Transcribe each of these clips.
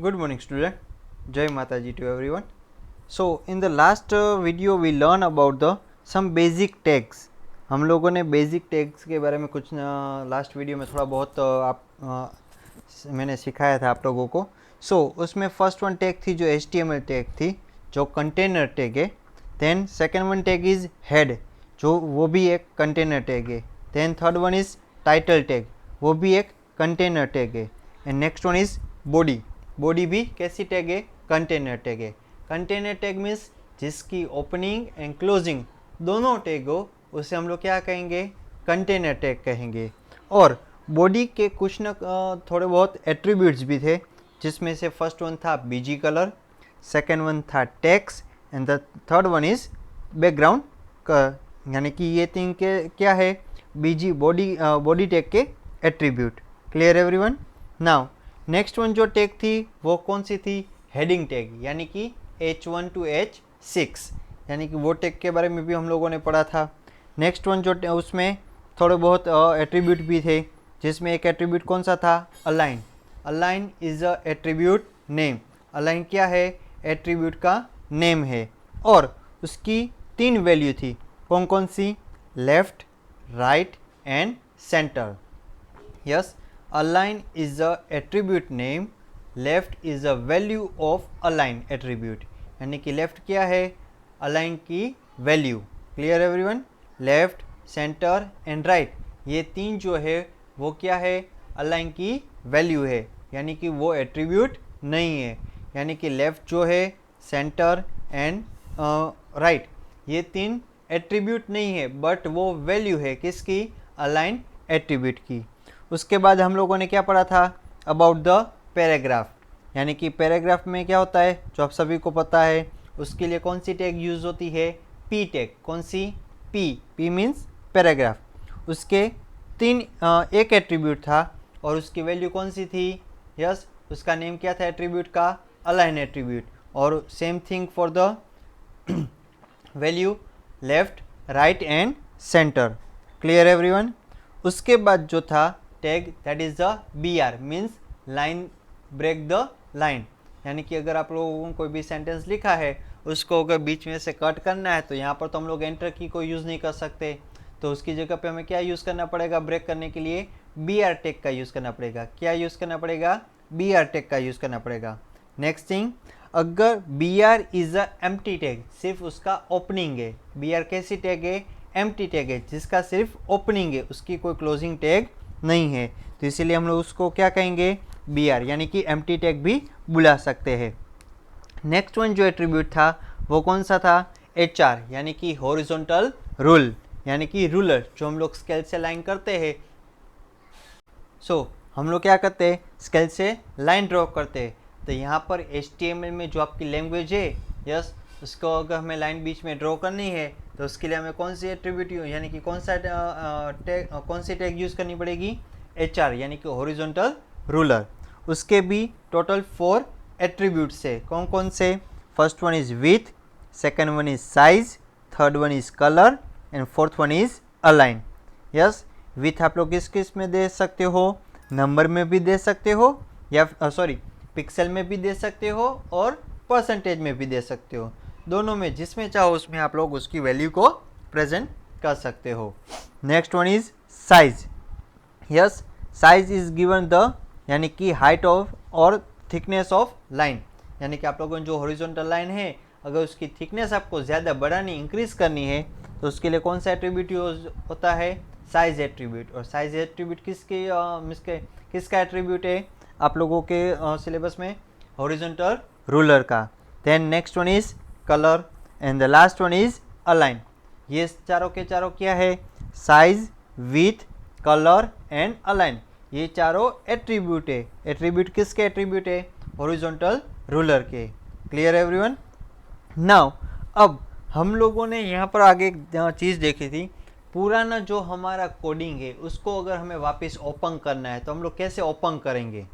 Good morning student. Jai Mataji to everyone. So in the last video we learn about the some basic tags. हम लोगों ने basic tags के बारे में कुछ लास्ट वीडियो में थोड़ा बहुत मैंने सिखाया था आप लोगों को. उसमें फर्स्ट वन टैग थी जो HTML टैग थी जो कंटेनर टैग है. Then second one tag is head जो वो भी एक कंटेनर टैग है. Then third one is title tag वो भी एक कंटेनर टैग है. And next one is body. Body भी कैसी टैग है? कंटेनर टैग है. कंटेनर टैग मीन्स जिसकी ओपनिंग एंड क्लोजिंग दोनों टैग हो उसे हम लोग क्या कहेंगे? कंटेनर टैग कहेंगे. और बॉडी के कुछ न थोड़े बहुत एट्रीब्यूट्स भी थे जिसमें से फर्स्ट वन था बीजी कलर, सेकेंड वन था text and the third one is background. यानी कि ये तीन के क्या है? बीजी बॉडी टैग के attribute. Clear everyone? Now next one जो टैग थी वो कौन सी थी? हेडिंग टैग यानी कि H1 to H6 यानी कि वो टैग के बारे में भी हम लोगों ने पढ़ा था. नेक्स्ट वन जो उसमें थोड़े बहुत एट्रीब्यूट भी थे जिसमें एक एट्रीब्यूट कौन सा था? Align. Align is a attribute name. Align क्या है? एट्रीब्यूट का नेम है. और उसकी तीन वैल्यू थी. कौन कौन सी? Left, right and centre. Yes, align is a attribute name, left is a value of align attribute. यानी कि लेफ्ट क्या है? align की value. Clear everyone? Left, centre and right ये तीन जो है वो क्या है? align की वैल्यू है. यानी कि वो एट्रीब्यूट नहीं है. यानी कि लेफ्ट जो है, सेंटर एंड राइट ये तीन एट्रीब्यूट नहीं है बट वो वैल्यू है किसकी? align एट्रीब्यूट की. उसके बाद हम लोगों ने क्या पढ़ा था? About the paragraph. यानी कि पैराग्राफ में क्या होता है जो आप सभी को पता है. उसके लिए कौन सी टैग यूज़ होती है? P tag. कौन सी? पी. P means paragraph. उसके एक एट्रीब्यूट था और उसकी वैल्यू कौन सी थी? यस, उसका नेम क्या था एट्रीब्यूट का? Align attribute. और same thing for the value left, right and centre. Clear everyone? उसके बाद जो था tag that is the BR means line break the line. यानी कि अगर आप लोगों को कोई भी सेंटेंस लिखा है उसको अगर बीच में से कट करना है तो यहाँ पर तो हम लोग एंटर की को यूज़ नहीं कर सकते. तो उसकी जगह पे हमें क्या यूज़ करना पड़ेगा? ब्रेक करने के लिए BR टैग का यूज़ करना पड़ेगा. क्या यूज़ करना पड़ेगा? BR टैग का यूज़ करना पड़ेगा. नेक्स्ट थिंग, अगर BR is a empty tag, सिर्फ उसका ओपनिंग है. BR कैसी टैग है? एम्प्टी टैग है जिसका सिर्फ ओपनिंग है, उसकी कोई क्लोजिंग टैग नहीं है. तो इसीलिए हम लोग उसको क्या कहेंगे? BR यानी कि एम्प्टी टैग भी बुला सकते हैं. नेक्स्ट वन जो एट्रीब्यूट था वो कौन सा था? HR यानी कि हॉरिजॉन्टल रूल यानी कि रूलर जो हम लोग स्केल से लाइन करते हैं. हम लोग क्या करते हैं? स्केल से लाइन ड्रॉ करते हैं. तो यहाँ पर HTML में जो आपकी लैंग्वेज है, यस, उसको अगर हमें लाइन बीच में ड्रॉ करनी है तो उसके लिए हमें कौन सी एट्रीब्यूट यानी कि कौन सी टैग यूज़ करनी पड़ेगी? HR यानी कि हॉरिजॉन्टल रूलर. उसके भी टोटल 4 एट्रीब्यूट्स है. कौन कौन से? First one is with, second one is size, third one is colour and fourth one is align. Yes, with आप लोग किस किस में दे सकते हो? नंबर में भी दे सकते हो या पिक्सल में भी दे सकते हो और परसेंटेज में भी दे सकते हो. दोनों में जिसमें चाहो उसमें आप लोग उसकी वैल्यू को प्रेजेंट कर सकते हो. Next one is size. Yes, size is given the यानी कि हाइट ऑफ और थिकनेस ऑफ लाइन. यानी कि आप लोगों ने जो हॉरिजॉन्टल लाइन है अगर उसकी थिकनेस आपको ज़्यादा बढ़ानी, इंक्रीज करनी है तो उसके लिए कौन सा एट्रीब्यूट यूज होता है? Size attribute. और साइज एट्रीब्यूट किसका एट्रीब्यूट है आप लोगों के सिलेबस में? हॉरिजॉन्टल रूलर का. Then next one is colour and the last one is align. ये चारों के चारों क्या है? Size, width, colour and align ये चारों एट्रीब्यूट है. एट्रीब्यूट किसके एट्रीब्यूट है? हॉरिजॉन्टल रूलर के. Clear everyone? नाउ अब हम लोगों ने यहाँ पर आगे एक चीज़ देखी थी. पुराना जो हमारा कोडिंग है उसको अगर हमें वापस ओपन करना है तो हम लोग कैसे ओपन करेंगे?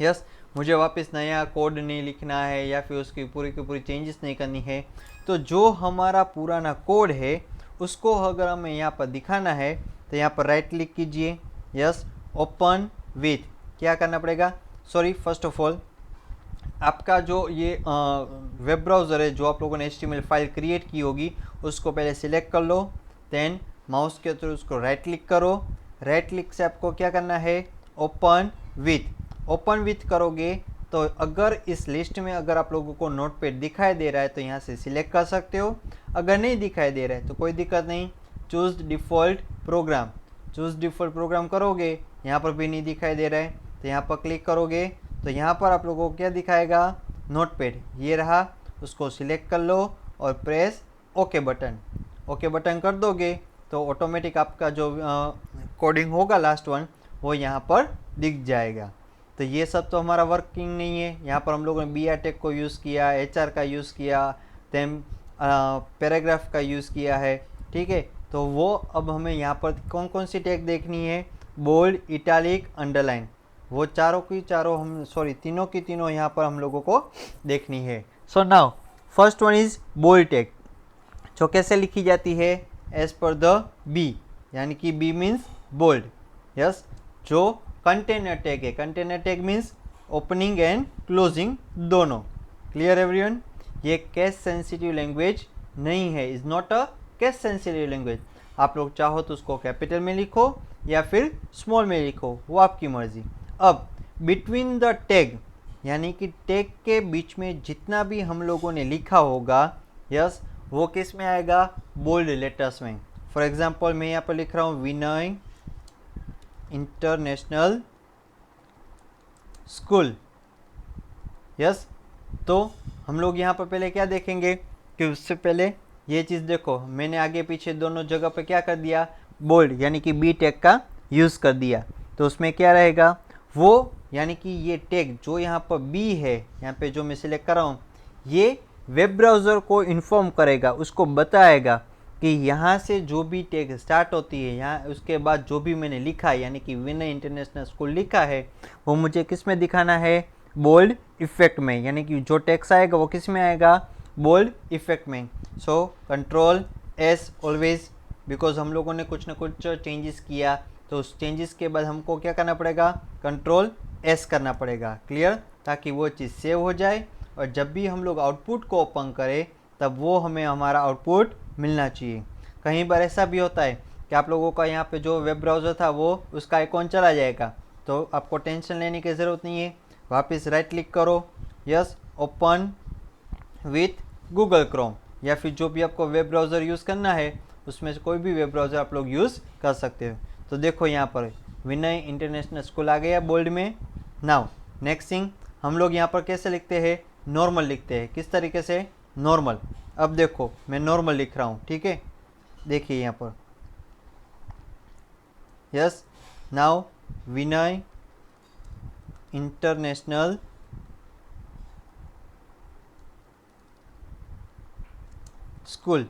यस, मुझे वापस नया कोड नहीं लिखना है या फिर उसकी पूरी की पूरी चेंजेस नहीं करनी है. तो जो हमारा पुराना कोड है उसको अगर हमें यहाँ पर दिखाना है तो यहाँ पर राइट क्लिक कीजिए. यस, ओपन विथ क्या करना पड़ेगा? फर्स्ट ऑफ ऑल आपका जो ये वेब ब्राउज़र है, जो आप लोगों ने HTML फाइल क्रिएट की होगी, उसको पहले सिलेक्ट कर लो। देन माउस के थ्रू उसको राइट क्लिक करो। राइट क्लिक से आपको क्या करना है, ओपन विथ करोगे तो अगर इस लिस्ट में अगर आप लोगों को नोटपैड दिखाई दे रहा है तो यहाँ से सिलेक्ट कर सकते हो। अगर नहीं दिखाई दे रहा है तो कोई दिक्कत नहीं, चूज़ डिफ़ॉल्ट प्रोग्राम करोगे, यहाँ पर भी नहीं दिखाई दे रहा है तो यहाँ पर क्लिक करोगे तो यहाँ पर आप लोगों को क्या दिखाएगा, नोटपैड ये रहा। उसको सिलेक्ट कर लो और प्रेस ओके बटन कर दोगे तो ऑटोमेटिक आपका जो कोडिंग होगा लास्ट वन वो यहाँ पर दिख जाएगा। तो ये सब तो हमारा वर्किंग नहीं है। यहाँ पर हम लोगों ने BRTech को यूज़ किया, HR का यूज़ किया, देन पैराग्राफ का यूज़ किया है, ठीक है। तो वो अब हमें यहाँ पर कौन कौन सी टैग देखनी है, बोल्ड, इटैलिक, अंडरलाइन, वो तीनों की तीनों यहाँ पर हम लोगों को देखनी है। So now first one is bold tag, जो कैसे लिखी जाती है, एज पर द बी, यानी कि बी मीन्स बोल्ड, यस। जो कंटेनर टैग है, container tag means opening and closing दोनों। क्लियर एवरीवन, ये केस सेंसिटिव लैंग्वेज नहीं है, is not a case sensitive language. आप लोग चाहो तो उसको कैपिटल में लिखो या फिर स्मॉल में लिखो, वो आपकी मर्जी। अब बिटवीन द टैग, यानी कि टैग के बीच में जितना भी हम लोगों ने लिखा होगा, यस, वो किस में आएगा, बोल्ड लेटर्स में। फॉर एग्जांपल मैं यहाँ पर लिख रहा हूँ विनय इंटरनेशनल स्कूल, यस। तो हम लोग यहाँ पर पहले क्या देखेंगे कि उससे पहले ये चीज़ देखो, मैंने आगे पीछे दोनों जगह पे क्या कर दिया, बोल्ड यानी कि बी टैग का यूज़ कर दिया। तो उसमें क्या रहेगा, वो यानी कि ये टैग जो यहाँ पर बी है, यहाँ पे जो मैं सिलेक्ट कर रहा हूँ, ये वेब ब्राउज़र को इन्फॉर्म करेगा, उसको बताएगा कि यहाँ से जो भी टैग स्टार्ट होती है, यहाँ उसके बाद जो भी मैंने लिखा है, यानी कि विनय इंटरनेशनल स्कूल लिखा है, वो मुझे किस में दिखाना है, बोल्ड इफेक्ट में, यानी कि जो टेक्स्ट आएगा वो किस में आएगा, बोल्ड इफेक्ट में। So control S always, because हम लोगों ने कुछ ना कुछ चेंजेस किया, तो उस चेंजेस के बाद हमको क्या करना पड़ेगा, कंट्रोल एस करना पड़ेगा। क्लियर, ताकि वो चीज़ सेव हो जाए और जब भी हम लोग आउटपुट को ओपन करें तब वो हमें हमारा आउटपुट मिलना चाहिए। कहीं बार ऐसा भी होता है कि आप लोगों का यहाँ पे जो वेब ब्राउज़र था वो उसका आइकॉन चला जाएगा, तो आपको टेंशन लेने की ज़रूरत नहीं है। वापस राइट क्लिक करो, yes, open with Google Chrome, या फिर जो भी आपको वेब ब्राउज़र यूज़ करना है उसमें से कोई भी वेब ब्राउज़र आप लोग यूज़ कर सकते हो। तो देखो यहाँ पर विनय इंटरनेशनल स्कूल आ गया बोल्ड में। नाउ नेक्स्ट थिंग, हम लोग यहाँ पर कैसे लिखते हैं, नॉर्मल लिखते हैं। किस तरीके से, नॉर्मल। अब देखो मैं नॉर्मल लिख रहा हूँ, ठीक है, देखिए यहाँ पर, yes. Now Vinay international school,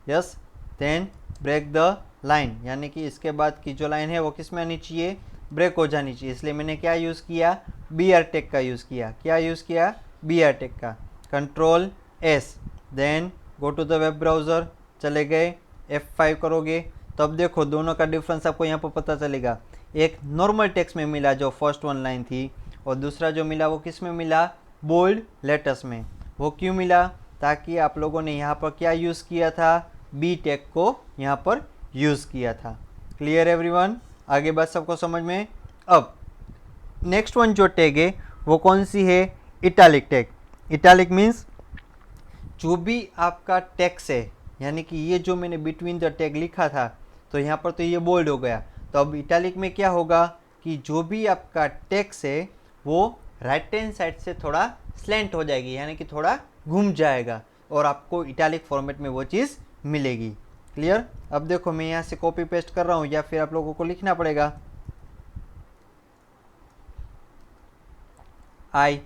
yes. Then break the line, यानी कि इसके बाद की जो लाइन है वो किस में आनी चाहिए, ब्रेक हो जानी चाहिए। इसलिए मैंने क्या यूज़ किया, BRTech का यूज़ किया। क्या यूज़ किया, BRTech का। Control S, then go to the web browser, चले गए, F5 करोगे तो अब देखो दोनों का डिफरेंस आपको यहाँ पर पता चलेगा। एक नॉर्मल टेक्स्ट में मिला जो फर्स्ट वन लाइन थी, और दूसरा जो मिला वो किस में मिला, बोल्ड लेटर्स में। वो क्यों मिला, ताकि आप लोगों ने यहाँ पर क्या यूज़ किया था, BTech को यहाँ पर यूज़ किया था। क्लियर एवरीवन, आगे बात सबको समझ में। अब नेक्स्ट वन जो टैग है वो कौन सी है, इटैलिक टैग। इटैलिक मीन्स जो भी आपका टेक्स्ट है, यानी कि ये जो मैंने बिटवीन द टैग लिखा था तो यहाँ पर तो ये बोल्ड हो गया, तो अब इटैलिक में क्या होगा कि जो भी आपका टेक्स्ट है वो राइट हैंड साइड से थोड़ा स्लैंट हो जाएगी, यानी कि थोड़ा घूम जाएगा और आपको इटैलिक फॉर्मेट में वो चीज़ मिलेगी। क्लियर, अब देखो मैं यहाँ से कॉपी पेस्ट कर रहा हूँ या फिर आप लोगों को लिखना पड़ेगा, I,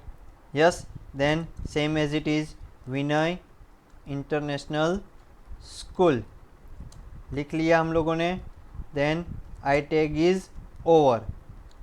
yes, then same as it is Vinay international school लिख लिया हम लोगों ने। Then I tag is over.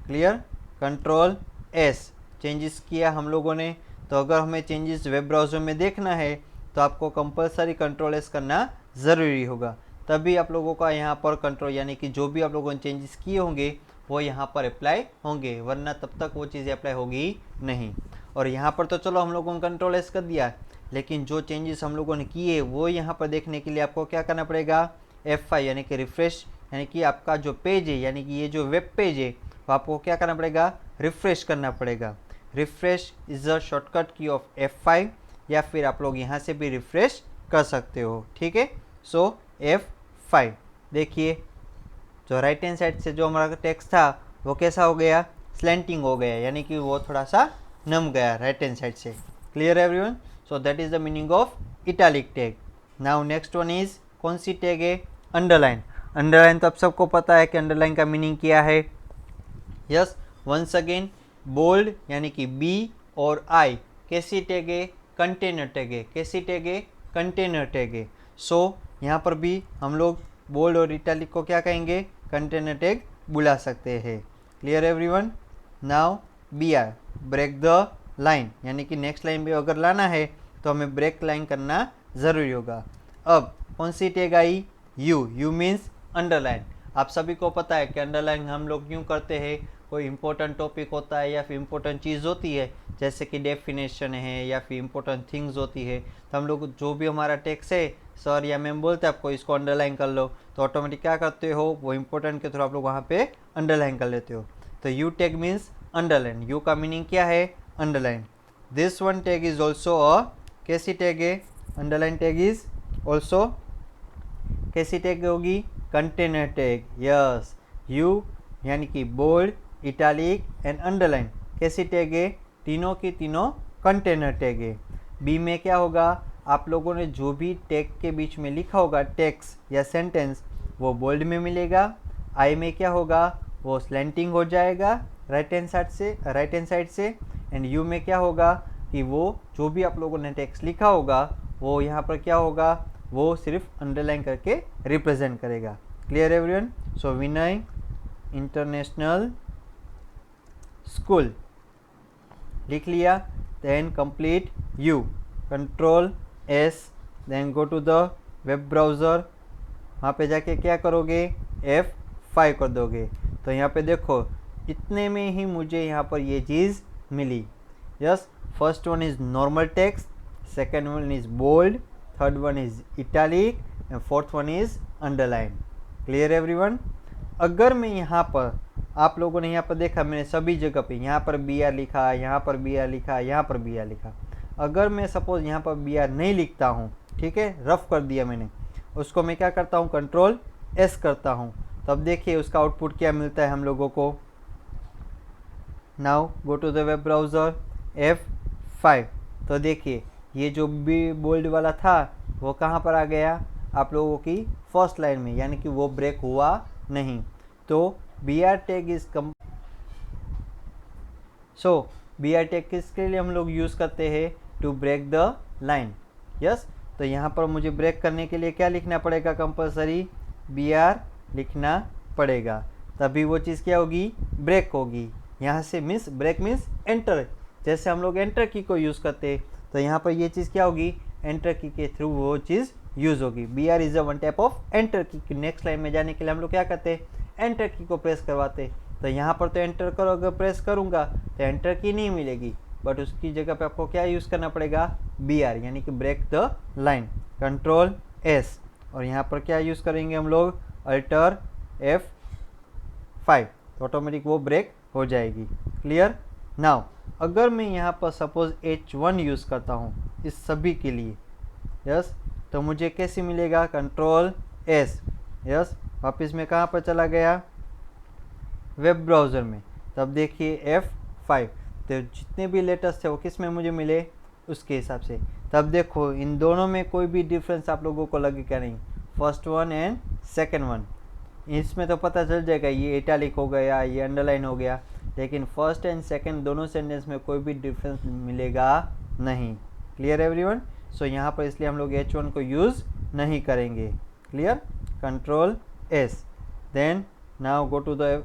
Clear, control S, changes किया हम लोगों ने। तो अगर हमें चेंजेस वेब ब्राउज़र में देखना है तो आपको कंपलसरी कंट्रोल एस करना ज़रूरी होगा, तभी आप लोगों का यहाँ पर कंट्रोल, यानी कि जो भी आप लोगों ने चेंजेस किए होंगे वो यहाँ पर अप्लाई होंगे, वरना तब तक वो चीज़ें अप्लाई होगी नहीं। और यहाँ पर तो चलो हम लोगों ने कंट्रोल एस कर दिया, लेकिन जो चेंजेस हम लोगों ने किए वो यहाँ पर देखने के लिए आपको क्या करना पड़ेगा, F5 यानी कि रिफ्रेश, यानी कि आपका जो पेज है यानी कि ये जो वेब पेज है वो आपको क्या करना पड़ेगा, रिफ्रेश करना पड़ेगा। रिफ्रेश इज़ अ शॉर्टकट की ऑफ F5, या फिर आप लोग यहाँ से भी रिफ्रेश कर सकते हो, ठीक है। सो F5 देखिए, जो राइट हैंड साइड से जो हमारा टेक्स्ट था वो कैसा हो गया, स्लैंटिंग हो गया, यानी कि वो थोड़ा सा नम गया राइट हैंड साइड से। Clear everyone? So that is the meaning of italic tag. Now next one is, कौन सी टैग है, अंडरलाइन। अंडरलाइन तो आप सबको पता है कि अंडरलाइन का मीनिंग क्या है। यस, वंस अगेन, बोल्ड यानी कि बी और आई कैसी टैग है, कंटेनर टैग है। कैसी टैग है, कंटेनर टैग है। सो यहाँ पर भी हम लोग बोल्ड और इटैलिक को क्या कहेंगे, कंटेनर टैग बुला सकते हैं। Clear everyone? Now B R, break the line, यानी कि नेक्स्ट लाइन भी अगर लाना है तो हमें ब्रेक लाइन करना ज़रूरी होगा। अब कौन सी tag I, U. U means underline. आप सभी को पता है कि अंडरलाइन हम लोग क्यों करते हैं, कोई इंपॉर्टेंट टॉपिक होता है या फिर इंपॉर्टेंट चीज़ होती है, जैसे कि डेफिनेशन है या फिर इंपॉर्टेंट थिंग्स होती है, तो हम लोग जो भी हमारा टेक्स्ट है, सर या मैम बोलते हैं आपको इसको अंडरलाइन कर लो, तो ऑटोमेटिक क्या करते हो, वो इंपॉर्टेंट के थ्रू आप लोग वहाँ पे अंडरलाइन कर लेते हो। तो you tag means underline. You का मीनिंग क्या है, underline. This one tag is also a, कैसी टैग है, अंडरलाइन टैग इज ऑल्सो कैसी टैग होगी, कंटेनर टैग। यस, यू यानी कि बोल्ड, इटैलिक एंड अंडरलाइन कैसी टैग है, तीनों की तीनों कंटेनर टैग है। बी में क्या होगा, आप लोगों ने जो भी टैग के बीच में लिखा होगा टेक्स्ट या सेंटेंस वो बोल्ड में मिलेगा। आई में क्या होगा, वो स्लैंटिंग हो जाएगा राइट हैंड साइड से। एंड यू में क्या होगा कि वो जो भी आप लोगों ने टेक्स्ट लिखा होगा वो यहाँ पर क्या होगा, वो सिर्फ अंडरलाइन करके रिप्रेजेंट करेगा। Clear everyone? So Vinay international school लिख लिया, then complete U, control S, then go to the web browser, वहाँ पे जाके क्या करोगे, F5 कर दोगे। तो यहाँ पे देखो इतने में ही मुझे यहाँ पर ये चीज़ मिली। Yes, first one is normal text, second one is bold, third one is italic and fourth one is underline. Clear everyone? अगर मैं यहाँ पर, आप लोगों ने यहाँ पर देखा मैंने सभी जगह पे यहाँ पर बी आर लिखा, यहाँ पर बी आर लिखा, यहाँ पर बी आर लिखा। अगर मैं सपोज यहाँ पर बी आर नहीं लिखता हूँ, ठीक है, रफ कर दिया मैंने, उसको मैं क्या करता हूँ, कंट्रोल एस करता हूँ, तब देखिए उसका आउटपुट क्या मिलता है हम लोगों को। Now go to the web browser, F5। तो देखिए ये जो भी बोल्ड वाला था वो कहाँ पर आ गया, आप लोगों की फर्स्ट लाइन में, यानी कि वो ब्रेक हुआ नहीं। तो B R tag is B R tag किसके लिए हम लोग यूज़ करते हैं, to break the line. Yes, तो यहाँ पर मुझे ब्रेक करने के लिए क्या लिखना पड़ेगा, कंपलसरी बी आर लिखना पड़ेगा, तभी वो चीज़ क्या होगी, ब्रेक होगी। यहाँ से मीन्स ब्रेक मीन्स एंटर, जैसे हम लोग एंटर की को यूज़ करते हैं, तो यहाँ पर ये चीज़ क्या होगी, एंटर की के थ्रू वो चीज़ यूज़ होगी। B R is a one type of enter key. Next line में जाने के लिए हम लोग क्या करते हैं, एंटर की को प्रेस करवाते। तो यहाँ पर तो एंटर करो, अगर प्रेस करूँगा तो एंटर की नहीं मिलेगी, बट उसकी जगह पे आपको क्या यूज़ करना पड़ेगा, बी आर, यानी कि break the line, control S, और यहाँ पर क्या यूज़ करेंगे हम लोग, अल्टर F5, तो ऑटोमेटिक वो ब्रेक हो जाएगी। क्लियर? नाउ अगर मैं यहाँ पर सपोज H1 यूज़ करता हूँ इस सभी के लिए, यस, तो मुझे कैसे मिलेगा, कंट्रोल एस, यस, वापस में कहाँ पर चला गया, वेब ब्राउज़र में, तब देखिए F5, तो जितने भी लेटर्स थे वो किस में मुझे मिले, उसके हिसाब से। तब देखो इन दोनों में कोई भी डिफरेंस आप लोगों को लगे क्या नहीं, first one and second one, इसमें तो पता चल जाएगा ये इटैलिक हो गया, ये अंडरलाइन हो गया, लेकिन फर्स्ट एंड सेकेंड दोनों सेंटेंस में कोई भी डिफरेंस मिलेगा नहीं। Clear everyone? सो यहाँ पर इसलिए हम लोग H1 को यूज़ नहीं करेंगे। Clear? Control S, then now go to the,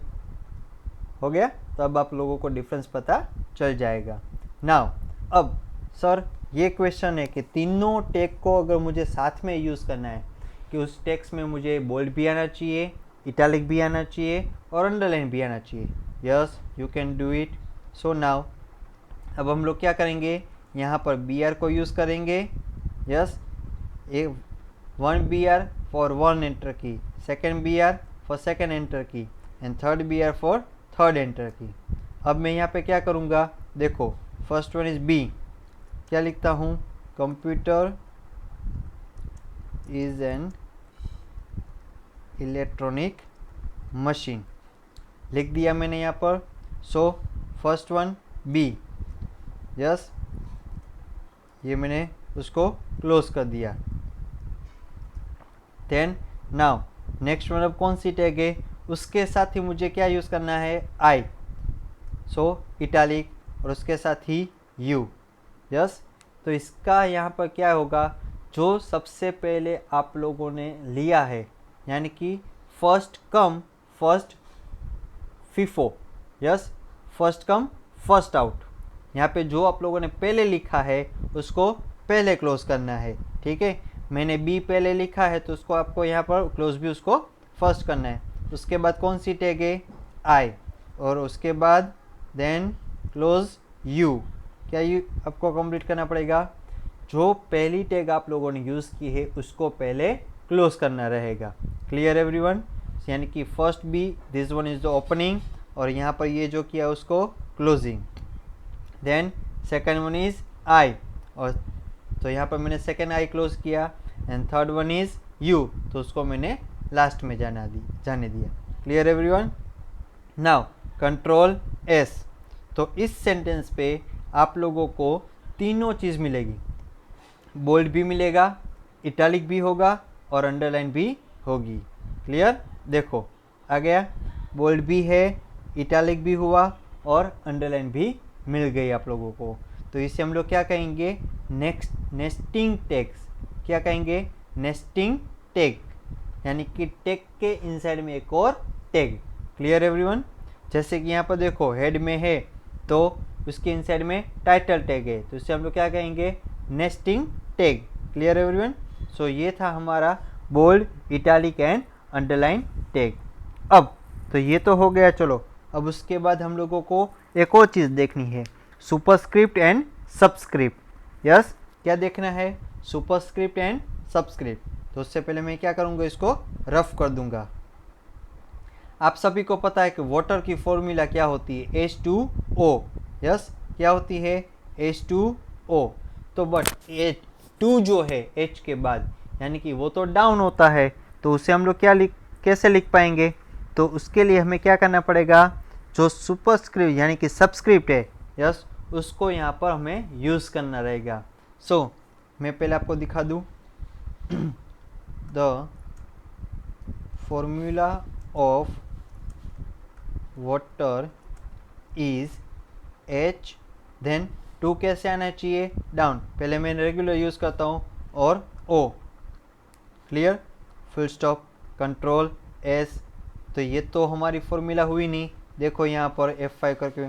हो गया, तो अब आप लोगों को डिफरेंस पता चल जाएगा। नाउ अब सर ये क्वेश्चन है कि तीनों टैग को अगर मुझे साथ में यूज़ करना है, कि उस टेक्स्ट में मुझे बोल्ड भी आना चाहिए, इटैलिक भी आना चाहिए और अंडरलाइन भी आना चाहिए। Yes, you can do it. So now अब हम लोग क्या करेंगे, यहाँ पर बी आर को यूज़ करेंगे। Yes, a 1 B R for 1 enter key, second B R for second enter key, and third B R for third enter key. अब मैं यहाँ पे क्या करूँगा, देखो फर्स्ट वन इज बी, क्या लिखता हूँ, computer is an electronic machine, लिख दिया मैंने यहाँ पर। So first one B, yes, ये मैंने उसको क्लोज कर दिया। देन नाउ नेक्स्ट वन, अब कौन सी टैग है, उसके साथ ही मुझे क्या यूज़ करना है, आई, सो इटालिक, और उसके साथ ही यू। यस, तो इसका यहाँ पर क्या होगा, जो सबसे पहले आप लोगों ने लिया है, यानी कि first come first FIFO, yes, first come first out. यहाँ पे जो आप लोगों ने पहले लिखा है उसको पहले क्लोज करना है, ठीक है। मैंने बी पहले लिखा है तो उसको आपको यहाँ पर क्लोज भी उसको फर्स्ट करना है। उसके बाद कौन सी टैग है, आई, और उसके बाद देन क्लोज यू। क्या यू आपको कंप्लीट करना पड़ेगा, जो पहली टैग आप लोगों ने यूज़ की है उसको पहले क्लोज करना रहेगा। क्लियर एवरीवन, यानी कि first B, this one is the opening, और यहाँ पर ये जो किया उसको closing. Then second one is I, और तो यहाँ पर मैंने सेकेंड आई क्लोज किया, and third one is U, तो उसको मैंने लास्ट में जाने दिया। Clear everyone, now control S. तो इस सेंटेंस पे आप लोगों को तीनों चीज़ मिलेगी, बोल्ड भी मिलेगा, इटैलिक भी होगा, और अंडरलाइन भी होगी। क्लियर, देखो आ गया, बोल्ड भी है, इटैलिक भी हुआ, और अंडरलाइन भी मिल गई आप लोगों को। तो इसे हम लोग क्या कहेंगे, नेस्टिंग टैग्स। क्या कहेंगे, नेस्टिंग टैग, यानी कि टैग के इनसाइड में एक और टैग। क्लियर एवरीवन, जैसे कि यहाँ पर देखो हेड में है तो उसके इनसाइड में टाइटल टैग है, तो इसे हम लोग क्या कहेंगे, nesting tag. Clear everyone, so ये था हमारा bold, italic and underline tag. अब तो ये तो हो गया, चलो अब उसके बाद हम लोगों को एक और चीज़ देखनी है, सुपरस्क्रिप्ट एंड सबस्क्रिप्ट। यस, क्या देखना है, सुपरस्क्रिप्ट एंड सबस्क्रिप्ट। तो उससे पहले मैं क्या करूँगा, इसको रफ कर दूंगा। आप सभी को पता है कि वाटर की फॉर्मूला क्या होती है, H2O। यस, क्या होती है, H2O। तो बट H2 जो है H के बाद, यानी कि वो तो डाउन होता है, तो उसे हम लोग कैसे लिख पाएंगे, तो उसके लिए हमें क्या करना पड़ेगा, जो सुपरस्क्रिप्ट यानी कि सबस्क्रिप्ट है, यस, उसको यहाँ पर हमें यूज़ करना रहेगा। सो मैं पहले आपको दिखा दूँ, the formula of water is H, then 2 कैसे आना चाहिए, डाउन, पहले मैं रेगुलर यूज़ करता हूँ, और O। Clear, full stop, control S। तो ये तो हमारी फॉर्मूला हुई नहीं, देखो यहाँ पर F5 करके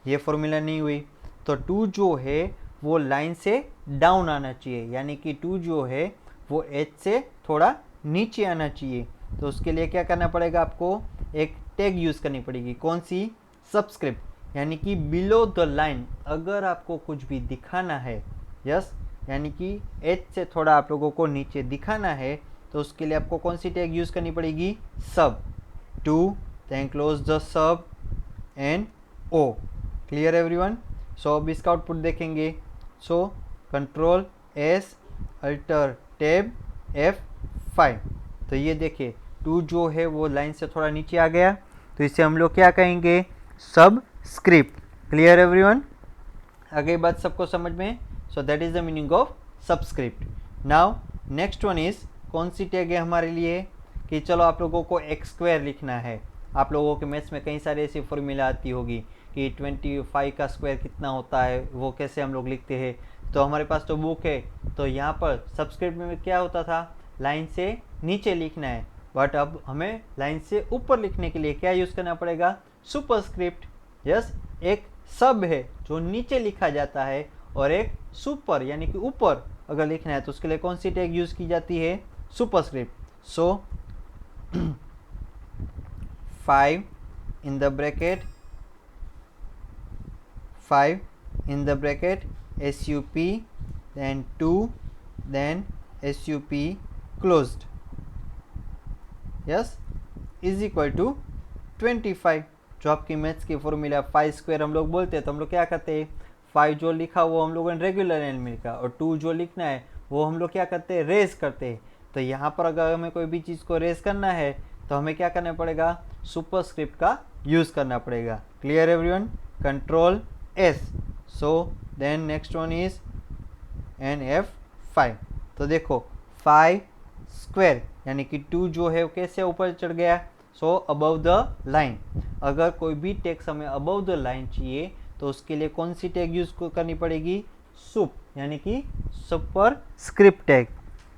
ये फॉर्मूला नहीं हुई। तो 2 जो है वो लाइन से डाउन आना चाहिए, यानी कि 2 जो है वो H से थोड़ा नीचे आना चाहिए। तो उसके लिए क्या करना पड़ेगा, आपको एक टैग यूज़ करनी पड़ेगी, कौन सी, सबस्क्रिप्ट, यानी कि बिलो द लाइन अगर आपको कुछ भी दिखाना है, यस, यानी कि H से थोड़ा आप लोगों को नीचे दिखाना है, तो उसके लिए आपको कौन सी टैग यूज़ करनी पड़ेगी, सब, 2, then close the sub and O। Clear everyone, so अब इसका आउटपुट देखेंगे, so control S, alt tab F5। तो ये देखिए 2 जो है वो लाइन से थोड़ा नीचे आ गया, तो इसे हम लोग क्या कहेंगे, सबस्क्रिप्ट। क्लियर एवरीवन, आगे बात सबको समझ में, so that is the meaning of subscript. Now next one is, कौन सी टैग है हमारे लिए, कि चलो आप लोगों को एक्स स्क्वायर लिखना है। आप लोगों के मैथ्स में कई सारे ऐसी फॉर्मूला आती होगी कि 25 का स्क्वायर कितना होता है, वो कैसे हम लोग लिखते हैं। तो हमारे पास तो बुक है, तो यहाँ पर सबस्क्रिप्ट में क्या होता था, लाइन से नीचे लिखना है, बट अब हमें लाइन से ऊपर लिखने के लिए क्या यूज़ करना पड़ेगा, सुपरस्क्रिप्ट। यस, एक सब है जो नीचे लिखा जाता है, और एक सुपर यानी कि ऊपर अगर लिखना है तो उसके लिए कौन सी टैग यूज़ की जाती है, superscript. So 5 in the bracket 5 in the bracket SUP, then 2, then SUP closed, yes, is equal to 25। जो आपकी मैथ्स की फॉर्मूला 5 स्क्वायर हम लोग बोलते हैं, तो हम लोग क्या करते हैं, 5 जो लिखा वो हम लोगों ने रेगुलर एलिमेंट का, और 2 जो लिखना है वो हम लोग क्या करते हैं, रेस करते हैं। तो यहाँ पर अगर हमें कोई भी चीज़ को रेस करना है तो हमें क्या करना पड़ेगा, सुपरस्क्रिप्ट का यूज़ करना पड़ेगा। Clear everyone, control S. So then next one is NF5। तो देखो 5 स्क्वायर यानी कि 2 जो है वो कैसे ऊपर चढ़ गया, सो अबव द लाइन। अगर कोई भी टेक्स्ट हमें अबव द लाइन चाहिए तो उसके लिए कौन सी टैग यूज करनी पड़ेगी, सुप, यानी कि super script tag.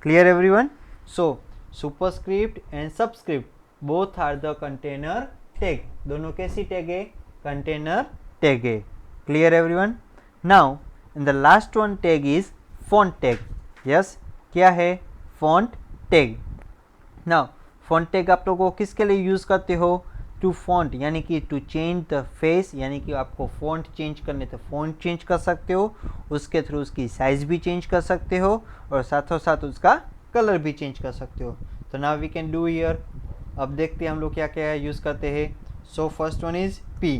Clear everyone, so superscript and subscript both are the container tag. दोनों कैसी टैग है, कंटेनर टैग है। Clear everyone, now in the last one tag is font tag. Yes, क्या है, font tag. Now font tag आप लोगों को किसके लिए यूज़ करते हो, टू फॉन्ट, यानी कि टू चेंज द फेस, यानी कि आपको फॉन्ट चेंज करने तो फॉन्ट चेंज कर सकते हो, उसके थ्रू उसकी साइज़ भी चेंज कर सकते हो, और साथों साथ उसका कलर भी चेंज कर सकते हो। तो now we can do here. अब देखते हैं हम लोग क्या क्या यूज़ करते हैं। सो first one is P।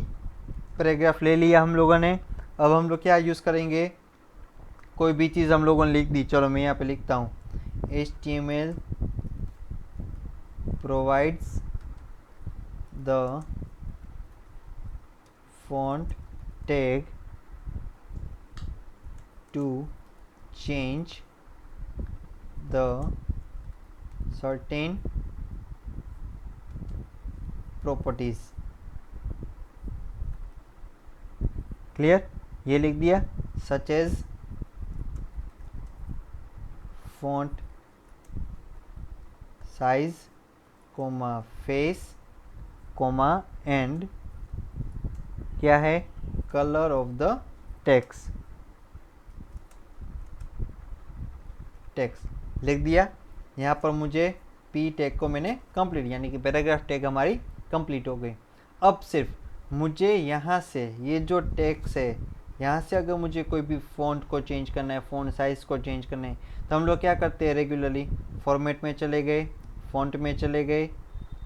Paragraph ले लिया हम लोगों ने। अब हम लोग क्या यूज़ करेंगे, कोई भी चीज़ हम लोगों ने लिख दी, चलो मैं यहाँ पे लिखता हूँ HTML provides the font tag to change the certain properties। Clear, ये लिख दिया, such as font size, face, and क्या है, कलर ऑफ द टेक्स्ट लिख दिया। यहाँ पर मुझे P टैग को मैंने कंप्लीट, यानी कि पैराग्राफ टैग हमारी कंप्लीट हो गई। अब सिर्फ मुझे यहाँ से ये जो टेक्स्ट है, यहाँ से अगर मुझे कोई भी फ़ॉन्ट को चेंज करना है, फ़ॉन्ट साइज़ को चेंज करना है, तो हम लोग क्या करते हैं, रेगुलरली फॉर्मेट में चले गए, फ़ॉन्ट में चले गए।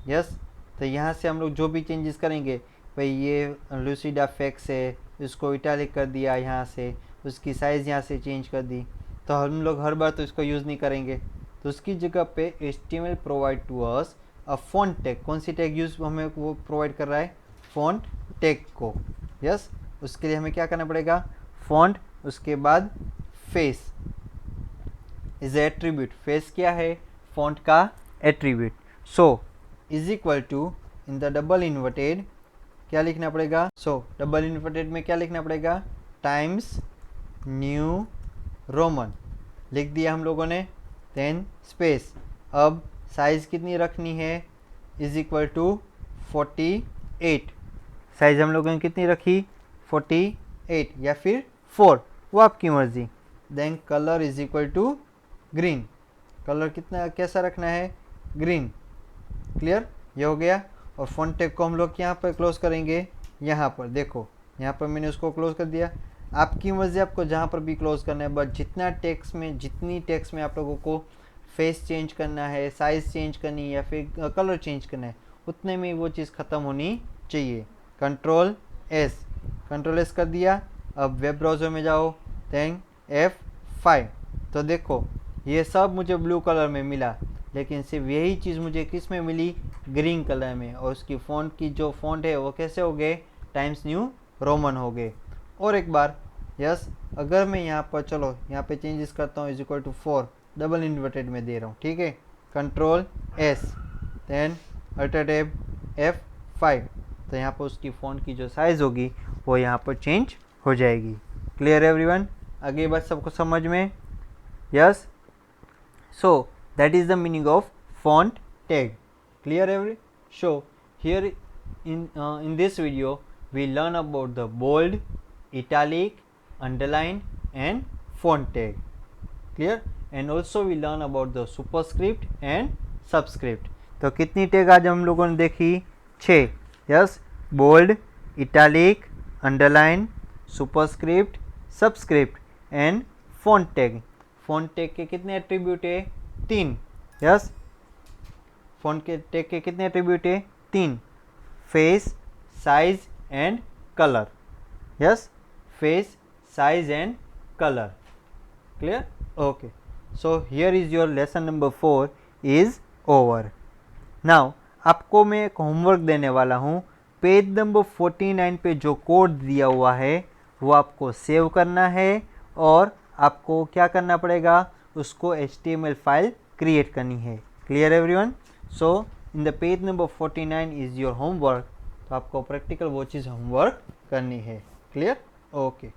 यस, तो यहाँ से हम लोग जो भी चेंजेस करेंगे, भाई ये लुसिडाफेक्स है, इसको इटैलिक कर दिया यहाँ से, उसकी साइज़ यहाँ से चेंज कर दी, तो हम लोग हर बार तो इसको यूज़ नहीं करेंगे। तो उसकी जगह पे HTML provide to us a font tag. कौन सी टैग यूज़ हमें वो प्रोवाइड कर रहा है, फॉन्ट टैग को। यस, उसके लिए हमें क्या करना पड़ेगा, फॉन्ट, उसके बाद फेस इज एट्रीब्यूट। फेस क्या है, फॉन्ट का attribute. So is equal to, in the double inverted क्या लिखना पड़ेगा, सो डबल इन्वर्टेड में क्या लिखना पड़ेगा, टाइम्स न्यू रोमन लिख दिया हम लोगों ने, देन स्पेस। अब साइज़ कितनी रखनी है, इज इक्वल टू 48। साइज़ हम लोगों ने कितनी रखी, 48 या फिर 4, वो आपकी मर्ज़ी। Then colour is equal to green. Colour कितना कैसा रखना है, ग्रीन। क्लियर, ये हो गया। और फॉन्ट टैग को हम लोग यहाँ पर क्लोज करेंगे, यहाँ पर देखो, यहाँ पर मैंने उसको क्लोज कर दिया। आपकी मर्ज़ी, आपको जहाँ पर भी क्लोज करना है, बट जितना टेक्स्ट में, जितनी टेक्स्ट में आप लोगों को फेस चेंज करना है, साइज़ चेंज करनी है या फिर कलर चेंज करना है, उतने में वो चीज़ ख़त्म होनी चाहिए। कंट्रोल एस कर दिया। अब वेब ब्राउज़र में जाओ, देन F5। तो देखो ये सब मुझे ब्लू कलर में मिला, लेकिन सिर्फ यही चीज़ मुझे किस में मिली, ग्रीन कलर में। और उसकी फ़ॉन्ट की जो फ़ॉन्ट है वो कैसे हो गए, टाइम्स न्यू रोमन हो गए। और एक बार, यस, अगर मैं यहाँ पर, चलो यहाँ पे चेंजेस करता हूँ, is equal to 4 double inverted में दे रहा हूँ, ठीक है। Control S, then alter F5। तो यहाँ पर उसकी फ़ॉन्ट की जो साइज़ होगी वो यहाँ पर चेंज हो जाएगी। क्लियर एवरीवन, आगे बात सबको समझ में, yes. So that is the meaning of font tag. Clear every, so here in this video we learn about the bold, italic, underline and font tag. Clear, and also we learn about the superscript and subscript. तो कितनी tag आज हम लोगों ने देखी, 6। यस, bold, italic, underline, superscript subscript and font tag. Font tag के कितने एट्रीब्यूट है? 3। यस, फॉन्ट के टैग के कितने एट्रीब्यूट है? 3, face, size and colour. Yes, face, size and colour. Clear? Okay, so here is your lesson number 4 is over. Now आपको मैं एक होमवर्क देने वाला हूँ। पेज नंबर 49 पे जो कोड दिया हुआ है वो आपको सेव करना है और आपको क्या करना पड़ेगा? उसको HTML फाइल क्रिएट करनी है। Clear everyone? So in the page number 49 is your homework. तो आपको प्रैक्टिकल वो चीज़ होमवर्क करनी है। क्लियर? ओके।